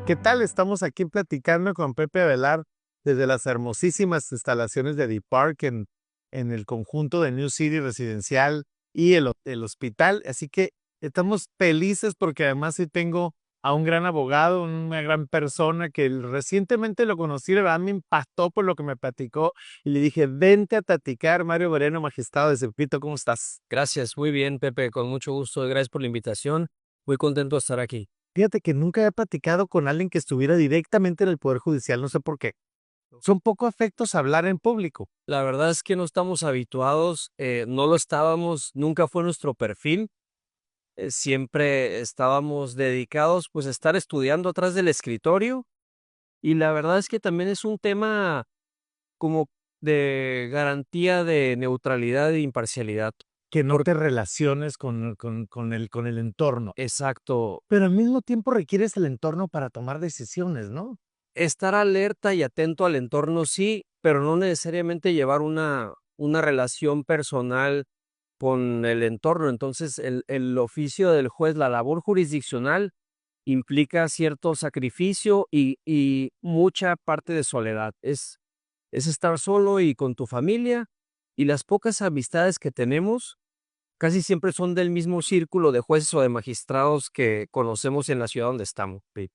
¿Qué tal? Estamos aquí platicando con Pepe Avelar desde las hermosísimas instalaciones de The Park en el conjunto de New City Residencial y el hospital. Así que estamos felices porque además sí tengo a un gran abogado, una gran persona que recientemente lo conocí, la verdad me impactó por lo que me platicó y le dije, vente a platicar, Mario Moreno, magistrado de Circuito, ¿cómo estás? Gracias, muy bien, Pepe, con mucho gusto. Gracias por la invitación. Muy contento de estar aquí. Fíjate que nunca he platicado con alguien que estuviera directamente en el Poder Judicial, no sé por qué. Son poco afectos a hablar en público. La verdad es que no estamos habituados, no lo estábamos, nunca fue nuestro perfil. Siempre estábamos dedicados pues a estar estudiando atrás del escritorio y la verdad es que también es un tema como de garantía de neutralidad e imparcialidad. Que no Por- te relaciones con el entorno. exacto, Pero al mismo tiempo requieres el entorno para tomar decisiones, ¿no? estar alerta y atento al entorno sí, pero no necesariamente llevar una relación personal con el entorno. Entonces, el oficio del juez, la labor jurisdiccional, implica cierto sacrificio y mucha parte de soledad. Es estar solo y con tu familia, y las pocas amistades que tenemos casi siempre son del mismo círculo de jueces o de magistrados que conocemos en la ciudad donde estamos. Sí.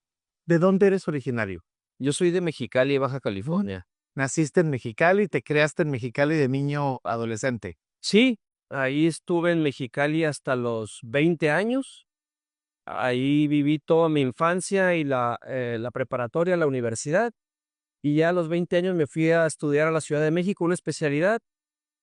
¿De dónde eres originario? Yo soy de Mexicali, Baja California. Naciste en Mexicali, te creaste en Mexicali de niño adolescente. Sí, ahí estuve en Mexicali hasta los 20 años. Ahí viví toda mi infancia y la preparatoria, la universidad. Y ya a los 20 años me fui a estudiar a la Ciudad de México, una especialidad.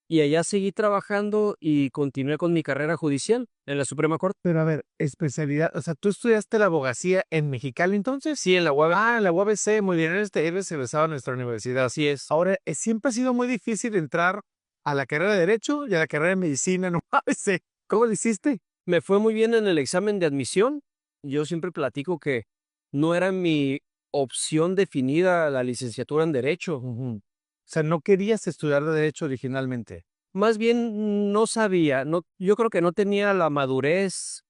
Y allá seguí trabajando y continué con mi carrera judicial en la Suprema Corte. Pero a ver, especialidad, o sea, ¿tú estudiaste la abogacía en Mexicali entonces? Sí, en la UAB. Ah, en la UABC, muy bien, eres egresado de nuestra universidad. Así es. Ahora, siempre ha sido muy difícil entrar a la carrera de Derecho y a la carrera de Medicina en UABC. ¿Cómo lo hiciste? Me fue muy bien en el examen de admisión. Yo siempre platico que no era mi opción definida la licenciatura en Derecho. Ujú. O sea, no querías estudiar de Derecho originalmente. Más bien no sabía, no, yo creo que no tenía la madurez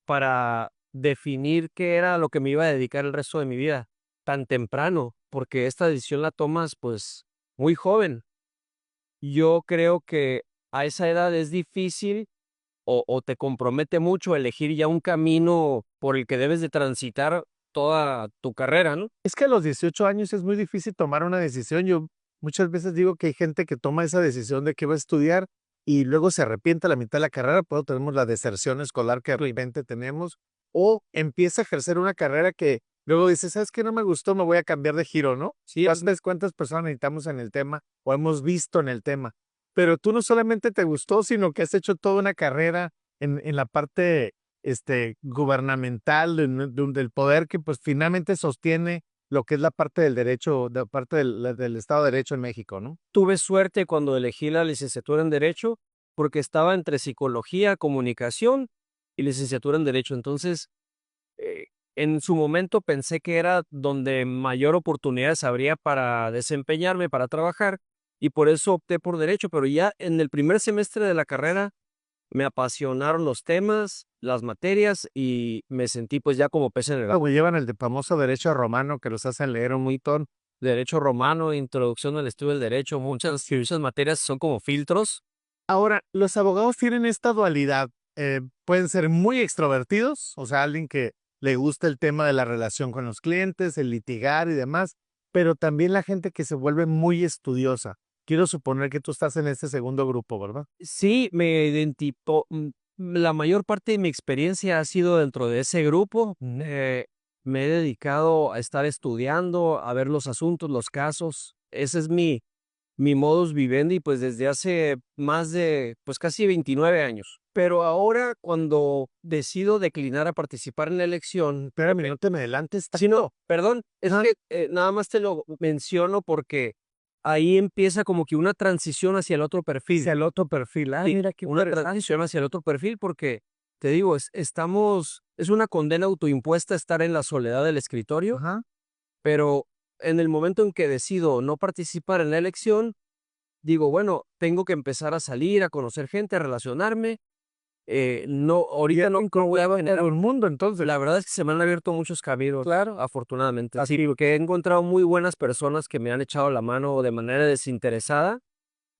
para definir qué era lo que me iba a dedicar el resto de mi vida tan temprano, porque esta decisión la tomas pues muy joven. Yo creo que a esa edad es difícil o te compromete mucho elegir ya un camino por el que debes de transitar toda tu carrera, ¿no? Es que a los 18 años es muy difícil tomar una decisión. Yo muchas veces digo que hay gente que toma esa decisión de que va a estudiar y luego se arrepiente a la mitad de la carrera. Pues tenemos la deserción escolar que de repente tenemos, o empieza a ejercer una carrera que luego dice, ¿sabes qué? No me gustó, me voy a cambiar de giro, ¿no? Sí, ¿Cuántas personas necesitamos en el tema o hemos visto en el tema? Pero tú no solamente te gustó, sino que has hecho toda una carrera en la parte gubernamental, del poder que pues finalmente sostiene lo que es la parte del derecho, la parte del Estado de Derecho en México, ¿no? tuve suerte cuando elegí la licenciatura en Derecho porque estaba entre psicología, comunicación y licenciatura en Derecho. Entonces, eh, en su momento pensé que era donde mayor oportunidades habría para desempeñarme, para trabajar, y por eso opté por Derecho. Pero ya en el primer semestre de la carrera me apasionaron los temas, las materias y me sentí pues ya como pez en el agua. Como llevan el de famoso derecho romano que los hacen leer un montón. Derecho romano, introducción al estudio del derecho, muchas materias son como filtros. Ahora, los abogados tienen esta dualidad. Pueden ser muy extrovertidos, o sea, alguien que le gusta el tema de la relación con los clientes, el litigar y demás, pero también la gente que se vuelve muy estudiosa. Quiero suponer que tú estás en este segundo grupo, ¿verdad? Sí, la mayor parte de mi experiencia ha sido dentro de ese grupo. Me he dedicado a estar estudiando, a ver los asuntos, los casos. Ese es mi modus vivendi, pues desde hace más de, pues casi 29 años. Pero ahora cuando decido declinar a participar en la elección, Espérame, no te me adelantes si no, tanto. perdón, es Ajá. que nada más te lo menciono porque ahí empieza como que una transición hacia el otro perfil. Hacia el otro perfil. Ah, Sí, mira qué una interesante. transición hacia el otro perfil porque, te digo, es una condena autoimpuesta estar en la soledad del escritorio, Ajá. pero en el momento en que decido no participar en la elección, digo, bueno, tengo que empezar a salir, a conocer gente, a relacionarme, No, ahorita no voy a En un mundo, entonces. La verdad es que se me han abierto muchos caminos, Claro. afortunadamente. Así. Sí, porque he encontrado muy buenas personas que me han echado la mano de manera desinteresada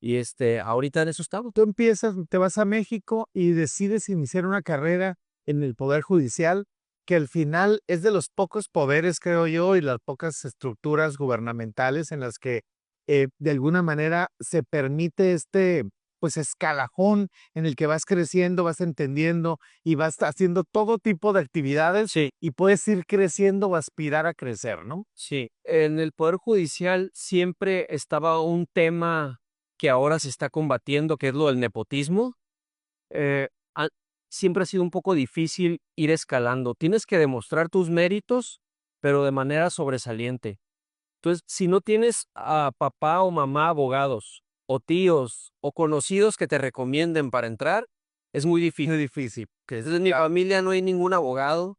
y ahorita en eso estamos. Tú empiezas, te vas a México y decides iniciar una carrera en el Poder Judicial, que al final es de los pocos poderes, creo yo, y las pocas estructuras gubernamentales en las que de alguna manera se permite pues escalafón en el que vas creciendo, vas entendiendo y vas haciendo todo tipo de actividades Sí, y puedes ir creciendo o aspirar a crecer, ¿no? sí. En el Poder Judicial siempre estaba un tema que ahora se está combatiendo, que es lo del nepotismo. Eh, ha- Siempre ha sido un poco difícil ir escalando. Tienes que demostrar tus méritos, pero de manera sobresaliente. Entonces, si no tienes a papá o mamá abogados, o tíos, o conocidos que te recomienden para entrar, es muy difícil. Muy difícil. Entonces, en mi familia no hay ningún abogado.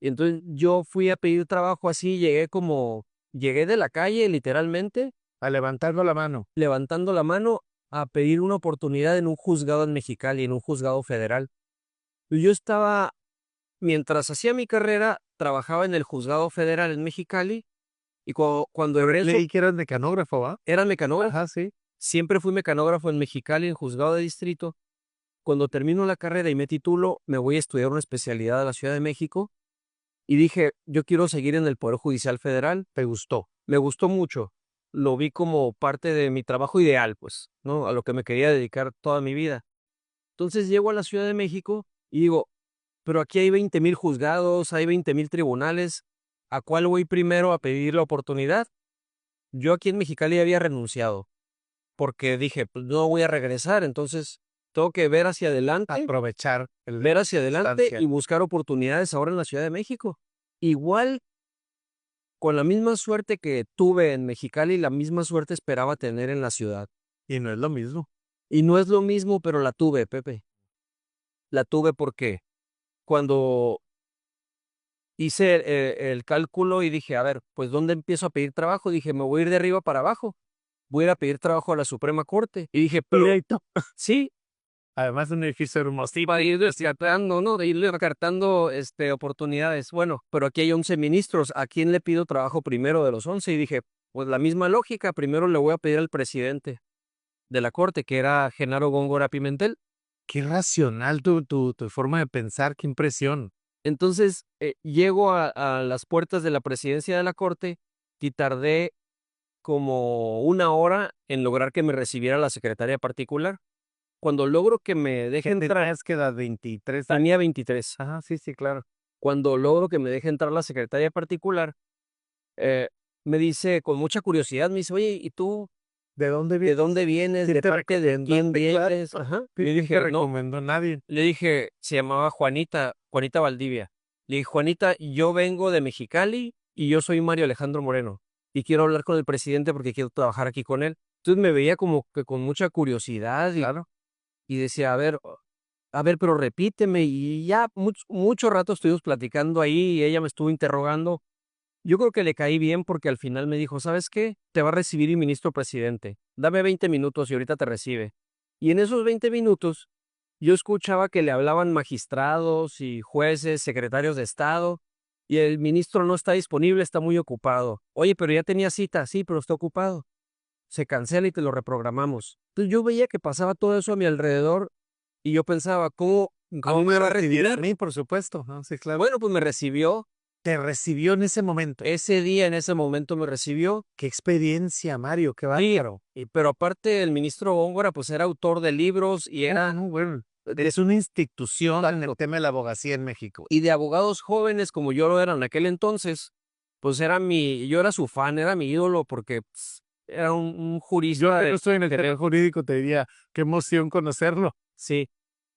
Y entonces yo fui a pedir trabajo así, llegué de la calle, literalmente, A levantarlo la mano. levantando la mano a pedir una oportunidad en un juzgado en Mexicali, en un juzgado federal. Y yo estaba, mientras hacía mi carrera, trabajaba en el juzgado federal en Mexicali, y cuando egreso, Leí que eras mecanógrafo, ¿va? era mecanógrafo. Ajá, sí. Siempre fui mecanógrafo en Mexicali, en juzgado de distrito. Cuando termino la carrera y me titulo, me voy a estudiar una especialidad a la Ciudad de México y dije, yo quiero seguir en el Poder Judicial Federal. Te gustó. Me gustó mucho. Lo vi como parte de mi trabajo ideal, pues, ¿no? A lo que me quería dedicar toda mi vida. Entonces llego a la Ciudad de México y digo, pero aquí hay 20,000 juzgados, hay 20,000 tribunales. ¿A cuál voy primero a pedir la oportunidad? Yo aquí en Mexicali había renunciado porque dije, pues no voy a regresar, entonces tengo que Aprovechar el ver hacia adelante estancia. y buscar oportunidades ahora en la Ciudad de México. Igual, con la misma suerte que tuve en Mexicali, la misma suerte esperaba tener en la ciudad. Y no es lo mismo. Y no es lo mismo, pero la tuve, Pepe. La tuve porque cuando hice el cálculo y dije, a ver, pues ¿dónde empiezo a pedir trabajo? Dije, me voy a ir de arriba para abajo. Voy a ir a pedir trabajo a la Suprema Corte. Y dije, pero Directo. sí, Además, un edificio hermosísimo. para ir descartando, ¿no? De irle recartando oportunidades. Bueno, pero aquí hay 11 ministros. ¿A quién le pido trabajo primero de los 11? Y dije, pues la misma lógica. Primero le voy a pedir al presidente de la Corte, que era Genaro Góngora Pimentel. Qué racional tu forma de pensar, qué impresión. Entonces, llego a las puertas de la presidencia de la Corte y tardé como una hora en lograr que me recibiera la secretaria particular. Cuando logro que me deje entrar, Tenías que dar 23 años. tenía 23. Ajá, sí, sí, claro. Cuando logro que me deje entrar la secretaria particular, eh, me dice con mucha curiosidad, me dice, oye, ¿y tú ¿De dónde de vienes? dónde vienes? ¿Quién ¿De te parte de quién recomendaste? vienes? Ajá. Sí, Le ¿quién te dije, no, recomendó? Nadie. le dije, se llamaba Juanita, Juanita Valdivia. Le dije, Juanita, yo vengo de Mexicali y yo soy Mario Alejandro Moreno y quiero hablar con el presidente porque quiero trabajar aquí con él. Entonces me veía como que con mucha curiosidad Claro. y decía, a ver, pero repíteme. Y ya mucho rato estuvimos platicando ahí y ella me estuvo interrogando. Yo creo que le caí bien porque al final me dijo, ¿sabes qué? Te va a recibir el ministro presidente. Dame 20 minutos y ahorita te recibe. Y en esos 20 minutos yo escuchaba que le hablaban magistrados y jueces, secretarios de Estado, y el ministro no está disponible, está muy ocupado. Oye, pero ya tenía cita, sí, pero está ocupado. Se cancela y te lo reprogramamos. Entonces yo veía que pasaba todo eso a mi alrededor y yo pensaba, ¿cómo me va a recibir? A mí, por supuesto. No, sí, claro. Bueno, pues me recibió. Te recibió en ese momento. Ese día, en ese momento me recibió. Qué experiencia, Mario, qué Sí, bárbaro. pero aparte el ministro Góngora, pues era autor de libros y era No, bueno, es una institución en el tema de la abogacía en México. y de abogados jóvenes como yo lo era en aquel entonces, pues yo era su fan, era mi ídolo porque era un jurista. Yo no estoy en el terreno jurídico, te diría, qué emoción conocerlo. Sí,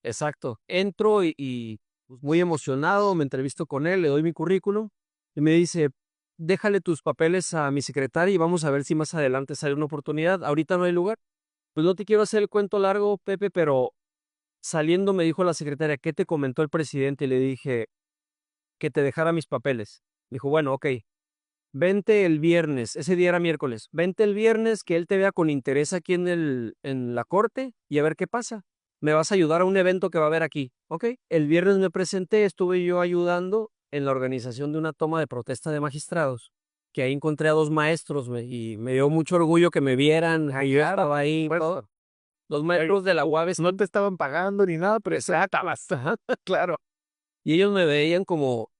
exacto. Entro pues, muy emocionado, me entrevisto con él, le doy mi currículum y me dice, déjale tus papeles a mi secretaria y vamos a ver si más adelante sale una oportunidad. Ahorita no hay lugar. Pues no te quiero hacer el cuento largo, Pepe, pero saliendo me dijo la secretaria, ¿qué te comentó el presidente? Y le dije, que te dejara mis papeles. Dijo, bueno, ok, vente el viernes, ese día era miércoles, vente el viernes que él te vea con interés aquí en la corte y a ver qué pasa. me vas a ayudar a un evento que va a haber aquí. Ok, el viernes me presenté, estuve yo ayudando en la organización de una toma de protesta de magistrados, que ahí encontré a 2 maestros y me dio mucho orgullo que me vieran, ahí yo estaba ahí, Pues, todo. Los maestros de la UABC, no te estaban pagando ni nada, pero estabas. claro. Y ellos me veían como,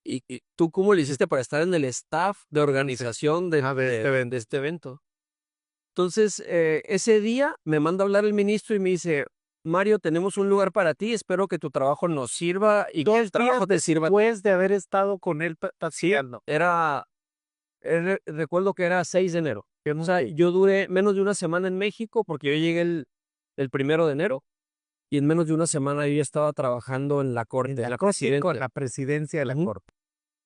¿y tú cómo le hiciste para estar en el staff de organización de este evento? Entonces, ese día me manda a hablar el ministro y me dice, Mario, tenemos un lugar para ti, espero que tu trabajo nos sirva y que el trabajo te sirva. Después de haber estado con él paseando. Recuerdo que era 6 de enero. O sea, yo duré menos de una semana en México porque yo llegué el 1 de enero y en menos de una semana yo ya estaba trabajando en la corte, en la Con presidencia. la presidencia de la Ujú. Corte.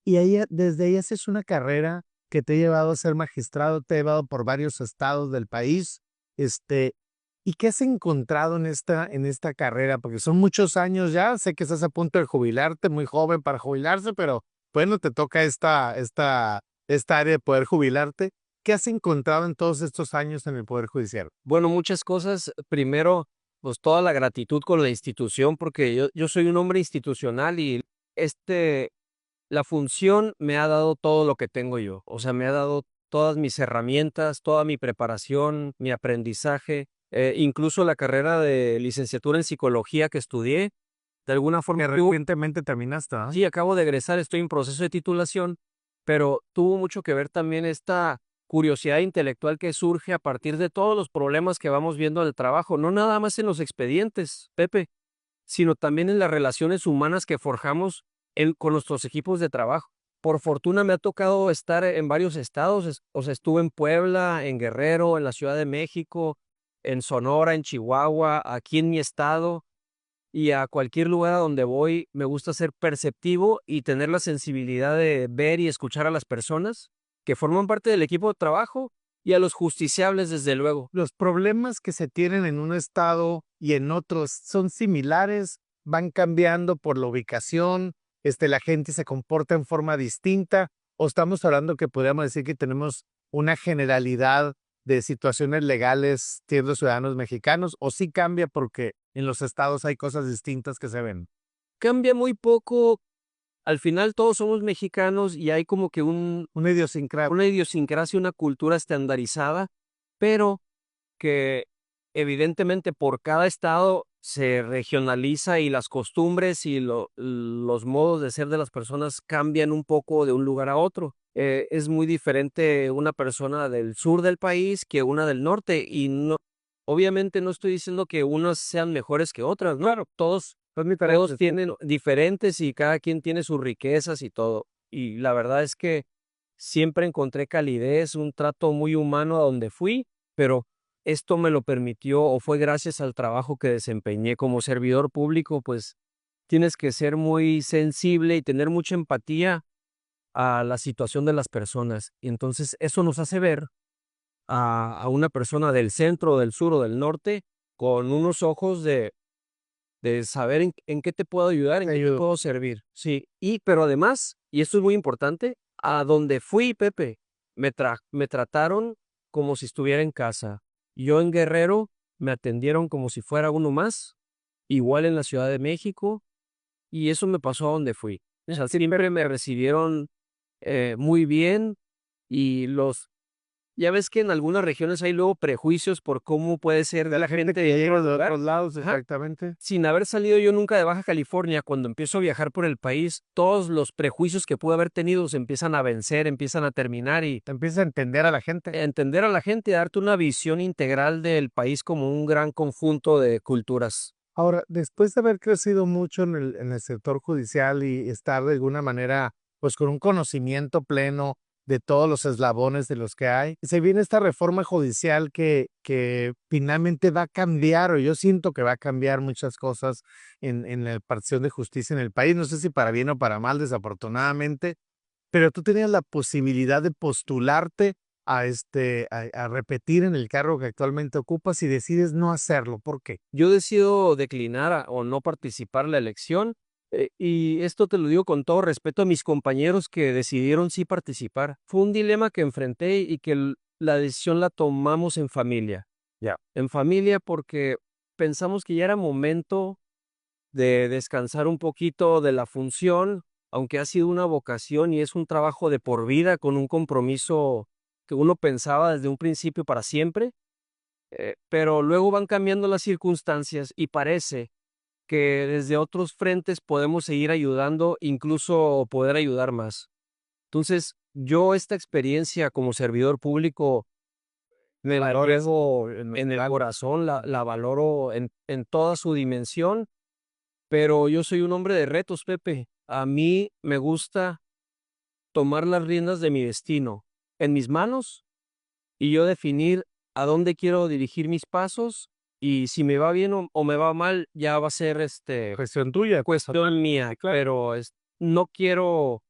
Y ahí, desde ahí haces una carrera que te ha llevado a ser magistrado, te ha llevado por varios estados del país. ¿Y qué has encontrado en esta carrera? Porque son muchos años ya, sé que estás a punto de jubilarte, muy joven para jubilarse, pero bueno, te toca esta área de poder jubilarte. ¿Qué has encontrado en todos estos años en el Poder Judicial? Bueno, muchas cosas. Primero, pues toda la gratitud con la institución, porque yo soy un hombre institucional y este, la función me ha dado todo lo que tengo yo. O sea, me ha dado todas mis herramientas, toda mi preparación, mi aprendizaje, incluso la carrera de licenciatura en psicología que estudié. De alguna forma, Que recientemente terminaste, ¿ah? sí, acabo de egresar, estoy en proceso de titulación, pero tuvo mucho que ver también esta curiosidad intelectual que surge a partir de todos los problemas que vamos viendo en el trabajo, no nada más en los expedientes, Pepe, sino también en las relaciones humanas que forjamos con nuestros equipos de trabajo. Por fortuna me ha tocado estar en varios estados, o sea, estuve en Puebla, en Guerrero, en la Ciudad de México, en Sonora, en Chihuahua, aquí en mi estado, y a cualquier lugar a donde voy me gusta ser perceptivo y tener la sensibilidad de ver y escuchar a las personas que forman parte del equipo de trabajo y a los justiciables, desde luego. Los problemas que se tienen en un estado y en otros son similares, van cambiando por la ubicación, la gente se comporta en forma distinta, o estamos hablando que podríamos decir que tenemos una generalidad de situaciones legales siendo ciudadanos mexicanos, o sí cambia porque en los estados hay cosas distintas que se ven. Cambia muy poco, al final todos somos mexicanos y hay como que Una idiosincrasia. una idiosincrasia, una cultura estandarizada, pero que evidentemente por cada estado se regionaliza y las costumbres y los modos de ser de las personas cambian un poco de un lugar a otro. Es muy diferente una persona del sur del país que una del norte y no, obviamente no estoy diciendo que unas sean mejores que otras, ¿no? Claro, todos tienen diferentes y cada quien tiene sus riquezas y todo. Y la verdad es que siempre encontré calidez, un trato muy humano a donde fui, pero esto me lo permitió o fue gracias al trabajo que desempeñé como servidor público, pues tienes que ser muy sensible y tener mucha empatía a la situación de las personas. Y entonces eso nos hace ver a una persona del centro, del sur o del norte con unos ojos de saber en qué te puedo ayudar, en qué te puedo servir. Sí, pero además, y esto es muy importante, a donde fui, Pepe, me trataron como si estuviera en casa. Yo en Guerrero me atendieron como si fuera uno más, igual en la Ciudad de México, y eso me pasó a donde fui. O sea, siempre me recibieron muy bien y ya ves que en algunas regiones hay luego prejuicios por cómo puede ser De la gente que llega de otros lados, Ajá. exactamente. Sin haber salido yo nunca de Baja California, cuando empiezo a viajar por el país, todos los prejuicios que pude haber tenido se empiezan a vencer, empiezan a terminar y Te empieza a entender a la gente. entender a la gente y darte una visión integral del país como un gran conjunto de culturas. Ahora, después de haber crecido mucho en el sector judicial y estar de alguna manera, pues con un conocimiento pleno de todos los eslabones de los que hay, se viene esta reforma judicial que finalmente va a cambiar, o yo siento que va a cambiar muchas cosas en la impartición de justicia en el país. No sé si para bien o para mal, desafortunadamente, pero tú tenías la posibilidad de postularte a repetir en el cargo que actualmente ocupas y decides no hacerlo. ¿Por qué? Yo decido declinar o no participar en la elección, y esto te lo digo con todo respeto a mis compañeros que decidieron sí participar. Fue un dilema que enfrenté y que la decisión la tomamos en familia. Ya. En familia porque pensamos que ya era momento de descansar un poquito de la función, aunque ha sido una vocación y es un trabajo de por vida con un compromiso que uno pensaba desde un principio para siempre, pero luego van cambiando las circunstancias y parece que desde otros frentes podemos seguir ayudando, incluso poder ayudar más. Entonces, yo esta experiencia como servidor público me la llevo en el corazón, la valoro en toda su dimensión, pero yo soy un hombre de retos, Pepe. A mí me gusta tomar las riendas de mi destino en mis manos y yo definir a dónde quiero dirigir mis pasos y si me va bien o me va mal, ya va a ser Cuestión tuya. cuestión mía, Sí, claro. pero no quiero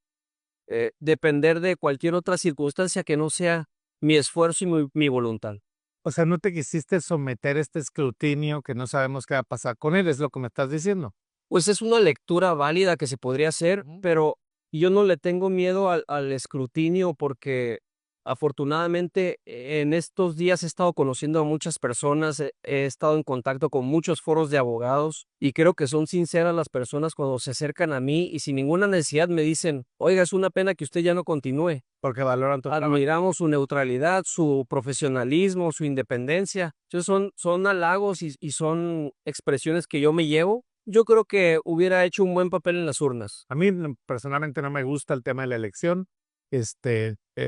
depender de cualquier otra circunstancia que no sea mi esfuerzo y mi voluntad. O sea, no te quisiste someter a este escrutinio que no sabemos qué va a pasar con él, es lo que me estás diciendo. Pues es una lectura válida que se podría hacer, Ujú. pero yo no le tengo miedo al escrutinio porque afortunadamente en estos días he estado conociendo a muchas personas, he estado en contacto con muchos foros de abogados y creo que son sinceras las personas cuando se acercan a mí y sin ninguna necesidad me dicen, oiga, es una pena que usted ya no continúe. Porque valoran tu trabajo. Admiramos su neutralidad, su profesionalismo, su independencia. Entonces son halagos y son expresiones que yo me llevo. Yo creo que hubiera hecho un buen papel en las urnas. A mí personalmente no me gusta el tema de la elección.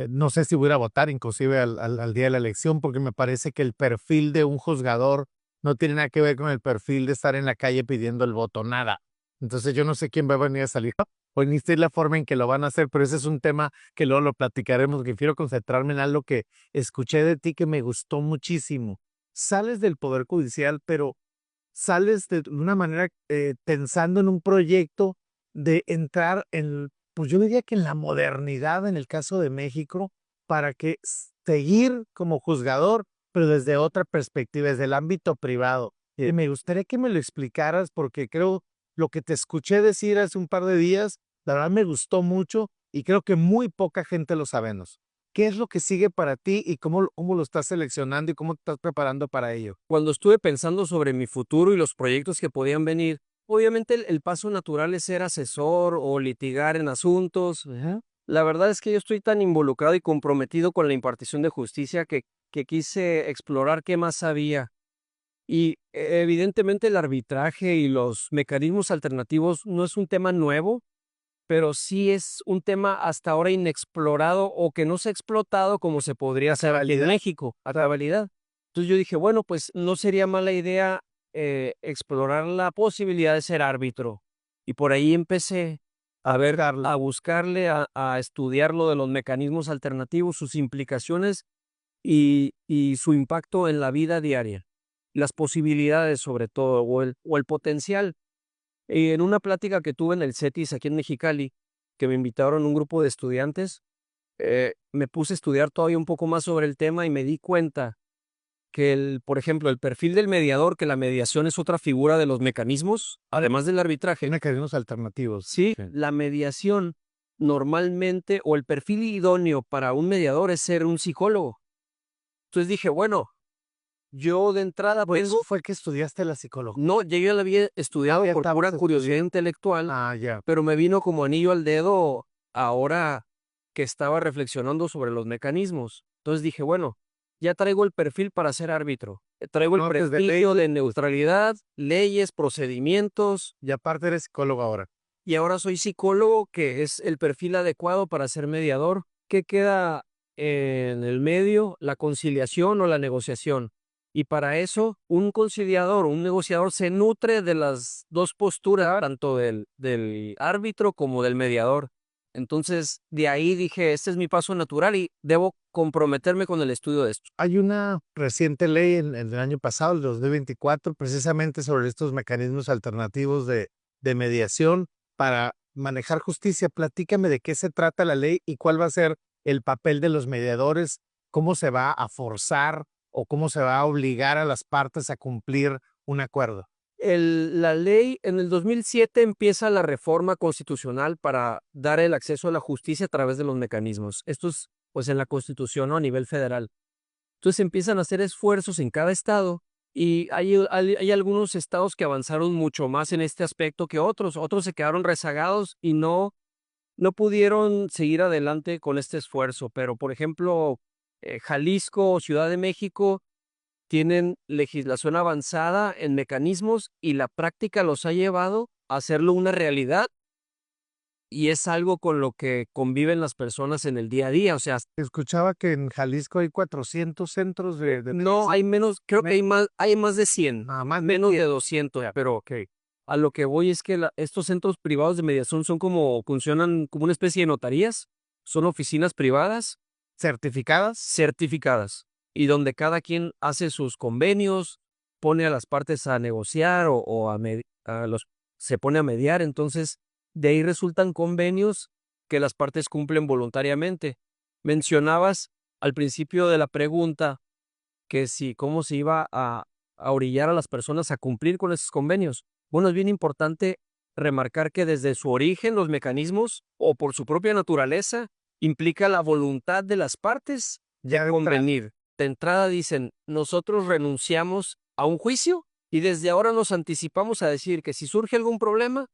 No sé si voy a votar inclusive al día de la elección porque me parece que el perfil de un juzgador no tiene nada que ver con el perfil de estar en la calle pidiendo el voto, nada. Entonces yo no sé quién va a venir a salir o ni sé la forma en que lo van a hacer, pero ese es un tema que luego lo platicaremos, que quiero concentrarme en algo que escuché de ti que me gustó muchísimo. Sales del Poder Judicial, pero sales de una manera pensando en un proyecto de entrar en, pues yo diría que en la modernidad en el caso de México, para que seguir como juzgador, pero desde otra perspectiva, desde el ámbito privado. Y me gustaría que me lo explicaras porque creo lo que te escuché decir hace un par de días, la verdad me gustó mucho y creo que muy poca gente lo sabemos. ¿Qué es lo que sigue para ti y cómo lo estás seleccionando y cómo te estás preparando para ello? Cuando estuve pensando sobre mi futuro y los proyectos que podían venir, obviamente el paso natural es ser asesor o litigar en asuntos. Ajá. La verdad es que yo estoy tan involucrado y comprometido con la impartición de justicia que quise explorar qué más sabía. Y evidentemente el arbitraje y los mecanismos alternativos no es un tema nuevo, pero sí es un tema hasta ahora inexplorado o que no se ha explotado como se podría hacer aquí en Cabalidad. México, a cabalidad. Entonces yo dije, bueno, pues no sería mala idea explorar la posibilidad de ser árbitro. Y por ahí empecé a ver, Carlos. a buscarle, a estudiar lo de los mecanismos alternativos, sus implicaciones y su impacto en la vida diaria. Las posibilidades sobre todo, o el potencial. En una plática que tuve en el CETIS aquí en Mexicali, que me invitaron un grupo de estudiantes, me puse a estudiar todavía un poco más sobre el tema y me di cuenta que, por ejemplo, el perfil del mediador, que la mediación es otra figura de los mecanismos, además del arbitraje. Tiene caminos alternativos. Sí, Sí. la mediación normalmente, o el perfil idóneo para un mediador es ser un psicólogo. Entonces dije, bueno, yo de entrada, Por pues, eso fue que estudiaste la psicología. no, yo ya la había estudiado Ya por pura estabas curiosidad intelectual, Ah, ya. pero me vino como anillo al dedo ahora que estaba reflexionando sobre los mecanismos. Entonces dije, bueno, ya traigo el perfil para ser árbitro. Traigo el No, desde prestigio de neutralidad, leyes, procedimientos, y aparte eres psicólogo ahora. y ahora soy psicólogo, que es el perfil adecuado para ser mediador. ¿Qué queda en el medio? La conciliación o la negociación. Y para eso, un conciliador, un negociador se nutre de las dos posturas, tanto del árbitro como del mediador. Entonces, de ahí dije, este es mi paso natural y debo comprometerme con el estudio de esto. Hay una reciente ley en el año pasado, el 2024, precisamente sobre estos mecanismos alternativos de mediación para manejar justicia. Platícame de qué se trata la ley y cuál va a ser el papel de los mediadores, cómo se va a forzar o cómo se va a obligar a las partes a cumplir un acuerdo. La ley, en el 2007 empieza la reforma constitucional para dar el acceso a la justicia a través de los mecanismos. Esto es, pues, en la Constitución, ¿no? A nivel federal. Entonces empiezan a hacer esfuerzos en cada estado Y hay algunos estados que avanzaron mucho más en este aspecto que otros. Otros se quedaron rezagados y no pudieron seguir adelante con este esfuerzo. Pero, por ejemplo, Jalisco o Ciudad de México tienen legislación avanzada en mecanismos y la práctica los ha llevado a hacerlo una realidad y es algo con lo que conviven las personas en el día a día. O sea, Escuchaba que en Jalisco hay 400 centros de no hay menos, creo que hay más de 100, más menos de 200, pero ok. a lo que voy es que estos centros privados de mediación funcionan como una especie de notarías, son oficinas privadas ¿Certificadas? certificadas y donde cada quien hace sus convenios, pone a las partes a negociar se pone a mediar, entonces de ahí resultan convenios que las partes cumplen voluntariamente. Mencionabas al principio de la pregunta que si cómo se iba a orillar a las personas a cumplir con esos convenios. Bueno, es bien importante remarcar que desde su origen los mecanismos o por su propia naturaleza implica la voluntad de las partes Ya de convenir. De entrada dicen, nosotros renunciamos a un juicio y desde ahora nos anticipamos a decir que si surge algún problema,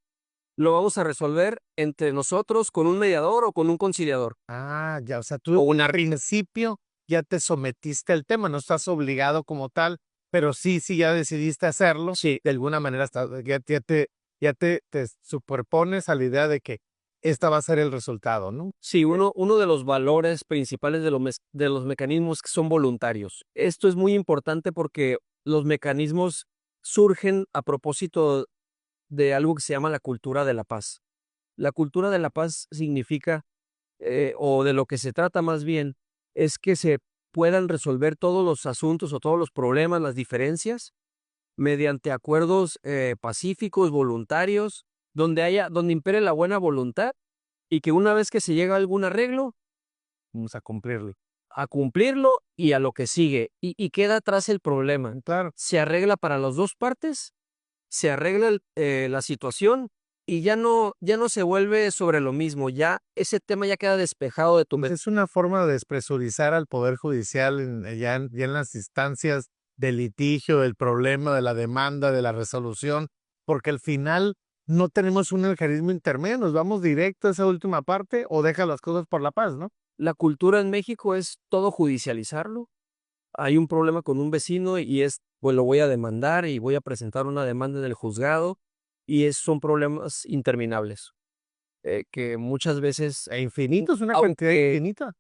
lo vamos a resolver entre nosotros con un mediador o con un conciliador. Ya, o sea, O tú una al principio ya te sometiste al tema, no estás obligado como tal, pero sí, ya decidiste hacerlo. Sí. De alguna manera ya te superpones a la idea de que esta va a ser el resultado, ¿no? Sí, uno de los valores principales de los mecanismos que son voluntarios. Esto es muy importante porque los mecanismos surgen a propósito de algo que se llama la cultura de la paz. La cultura de la paz significa, o de lo que se trata más bien, es que se puedan resolver todos los asuntos o todos los problemas, las diferencias, mediante acuerdos pacíficos, voluntarios, donde impere la buena voluntad y que una vez que se llega a algún arreglo, Vamos a cumplirlo. a cumplirlo y a lo que sigue. Y queda atrás el problema. Claro. Se arregla para las dos partes, se arregla la situación y ya no se vuelve sobre lo mismo. Ya ese tema ya queda despejado de tu Pues mente. es una forma de despresurizar al Poder Judicial ya en las instancias del litigio, del problema, de la demanda, de la resolución, porque al final no tenemos un mecanismo intermedio, nos vamos directo a esa última parte o deja las cosas por la paz, ¿no? La cultura en México es todo judicializarlo. Hay un problema con un vecino y pues lo voy a demandar y voy a presentar una demanda en el juzgado y son problemas interminables. Que muchas veces, E infinito, es una cantidad infinita.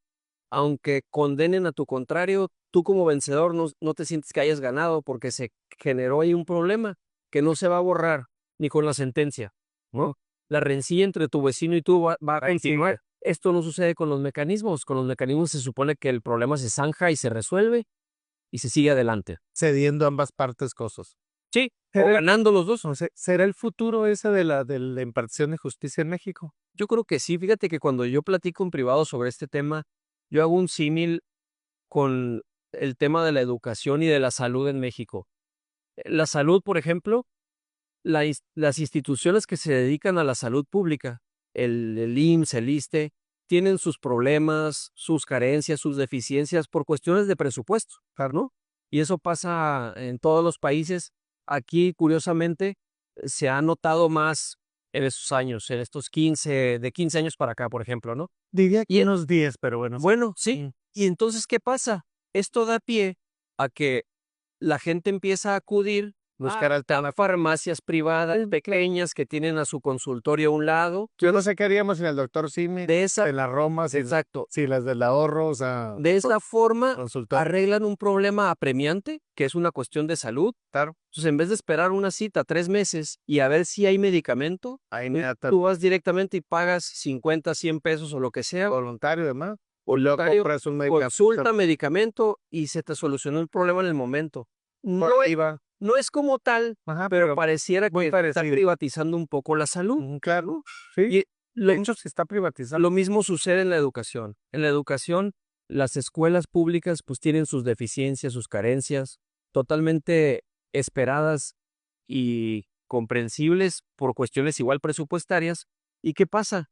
aunque condenen a tu contrario, tú como vencedor no te sientes que hayas ganado porque se generó ahí un problema que no se va a borrar ni con la sentencia, ¿no? La rencilla entre tu vecino y tú va a continuar. Esto no sucede con los mecanismos. Con los mecanismos se supone que el problema se zanja y se resuelve y se sigue adelante. Cediendo ambas partes cosas. Sí, o ganando los dos. O sea, ¿será el futuro ese de la impartición de justicia en México? Yo creo que sí. Fíjate que cuando yo platico en privado sobre este tema, yo hago un símil con el tema de la educación y de la salud en México. La salud, por ejemplo, las instituciones que se dedican a la salud pública, el IMSS, el ISSSTE, tienen sus problemas, sus carencias, sus deficiencias por cuestiones de presupuesto, ¿no? Y eso pasa en todos los países. Aquí, curiosamente, se ha notado más en estos años, en estos de 15 años para acá, por ejemplo, ¿no? Diría que unos 10, pero bueno. Bueno, sí. Y entonces, ¿qué pasa? Esto da pie a que la gente empieza a acudir Buscar a farmacias privadas pequeñas que tienen a su consultorio a un lado. Yo no sé qué haríamos sin el doctor Simi, en la Roma, Exacto. sin las del ahorro, o sea, De esa forma consultar. arreglan un problema apremiante, que es una cuestión de salud. Claro. Entonces, en vez de esperar una cita 3 meses y a ver si hay medicamento, tú vas directamente y pagas 50, 100 pesos o lo que sea. Voluntario, además. O luego compras un medicamento. consulta, medicamento y se te solucionó el problema en el momento. No es como tal, pero pareciera que está privatizando un poco la salud. Claro, sí. Y De hecho, se está privatizando. lo mismo sucede en la educación. En la educación, las escuelas públicas pues tienen sus deficiencias, sus carencias, totalmente esperadas y comprensibles por cuestiones igual presupuestarias. ¿Y qué pasa?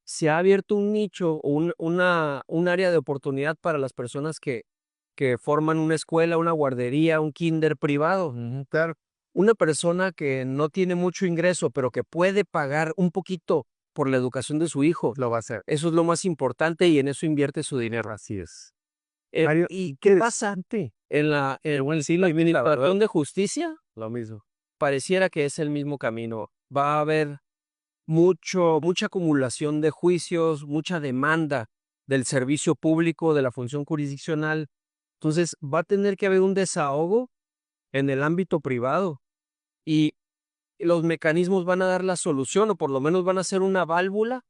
Se ha abierto un nicho o un área de oportunidad para las personas que que forman una escuela, una guardería, un kinder privado. Claro. Una persona que no tiene mucho ingreso, pero que puede pagar un poquito por la educación de su hijo, Lo va a hacer. eso es lo más importante y en eso invierte su dinero. Así es. ¿Y qué pasa en la administración de justicia? Lo mismo. Pareciera que es el mismo camino. Va a haber mucha acumulación de juicios, mucha demanda del servicio público, de la función jurisdiccional. Entonces, va a tener que haber un desahogo en el ámbito privado y los mecanismos van a dar la solución o por lo menos van a ser una válvula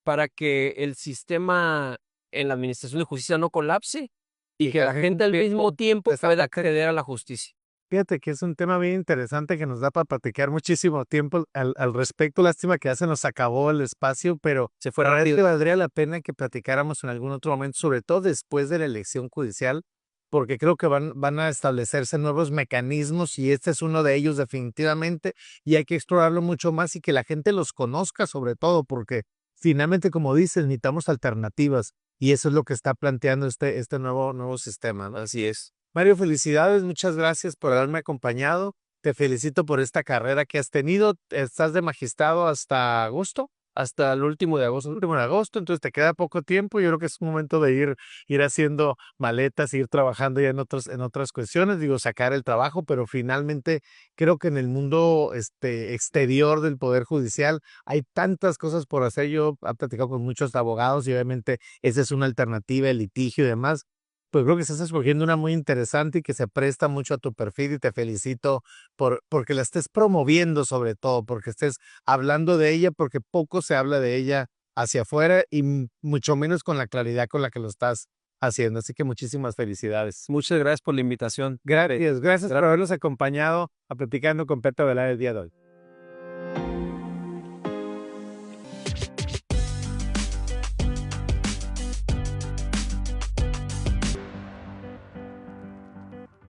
para que el sistema en la administración de justicia no colapse y que la gente al mismo tiempo pueda acceder a la justicia. Fíjate que es un tema bien interesante que nos da para platicar muchísimo tiempo al respecto. Lástima que ya se nos acabó el espacio, pero Se fue la verdad es que rápido. valdría la pena que platicáramos en algún otro momento, sobre todo después de la elección judicial, porque creo que van a establecerse nuevos mecanismos y este es uno de ellos definitivamente y hay que explorarlo mucho más y que la gente los conozca sobre todo, porque finalmente, como dices, necesitamos alternativas y eso es lo que está planteando este nuevo sistema, ¿no? Así es. Mario, felicidades, muchas gracias por haberme acompañado. Te felicito por esta carrera que has tenido. Estás de magistrado hasta agosto, Hasta el último de agosto. último de agosto, entonces te queda poco tiempo. Yo creo que es un momento de ir haciendo maletas, ir trabajando ya en otras cuestiones, digo, sacar el trabajo, pero finalmente creo que en el mundo exterior del Poder Judicial hay tantas cosas por hacer. Yo he platicado con muchos abogados y obviamente esa es una alternativa, el litigio y demás. Pues creo que estás escogiendo una muy interesante y que se presta mucho a tu perfil y te felicito porque la estés promoviendo sobre todo, porque estés hablando de ella, porque poco se habla de ella hacia afuera y mucho menos con la claridad con la que lo estás haciendo. Así que muchísimas felicidades. Muchas gracias por la invitación. Gracias por habernos acompañado a Platicando con Pepe Velar el día de hoy.